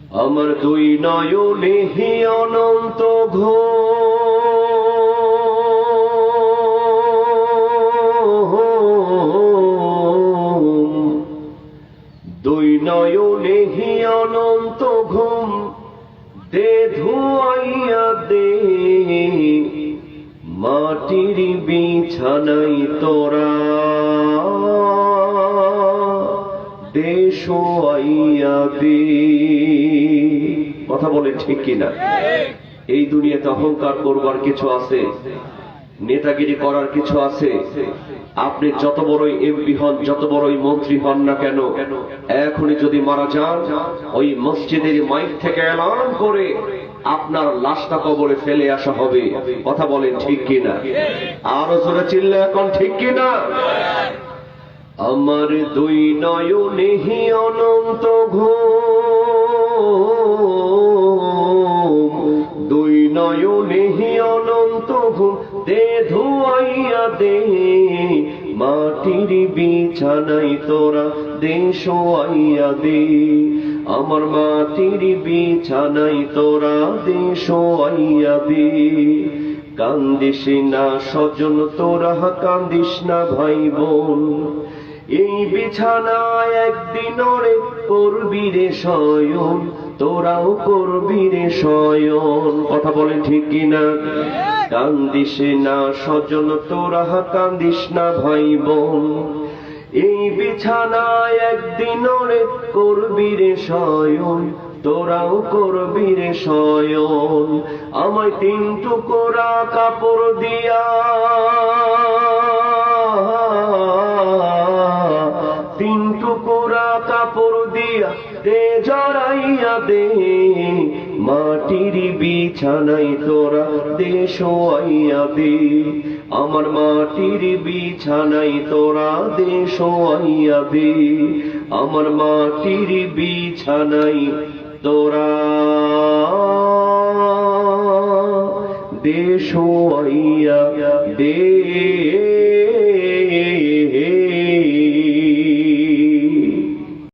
আমার দুই নয়নে হি অনন্ত ঘুম, দুই নয়নে হি অনন্ত ঘুম, দে ধুয়াইয়া দে মাটির বিছানাই তোরা, দে শোয়াইয়া দে। কথা বলে ঠিক কিনা? এই দুনিয়াতে অহংকার করবার কিছু আছে, নেতাগিরি করার কিছু আছে। আপনি যত বড়ই এমপি হন, যত বড়ই মন্ত্রী হন না কেন, এখনই যদি মারা যান, ওই মসজিদের মাইক থেকে এলান করে আপনার লাশটা কবরে ফেলে আসা হবে। কথা বলেন ঠিক কিনা? আরো জোরে চিল্লা এখন ঠিক কিনা? আমার দুই নয়নে হি অনন্ত ঘুম, দুই নয়নে হি অনন্ত ঘুম, দে ধুয়াইয়া দে মাটির বিছানাই তোরা, দে শোয়াইয়া দে। আমার মাটির বিছানাই তোরা, দে শোয়াইয়া দে। কান্দিস না স্বজন তোরা, কান্দিস না ভাই বোন, এই বিছানায় একদিন ওরে করবি রে শয়ন, তোরাও করবি রে শয়ন। কথা বলে ঠিক কিনা? কান্দিস না স্বজন তোরা, কান্দিস না ভাই বোন, এই বিছানায় একদিন ওরে করবি রে শয়ন, তোরাও করবি রে শয়ন। আমায় তিন টুকরা কাপড় দিয়া, তিন টুকরা কাপড় দিয়া দে জড়াইয়া দে মাটির বিছানাই তোরা, দে শোয়াইয়া দে। আমার মাটির বিছানাই তোরা, দে শোয়াইয়া দে। আমার মাটির বিছানাই তোরা, দে শোয়াইয়া দে।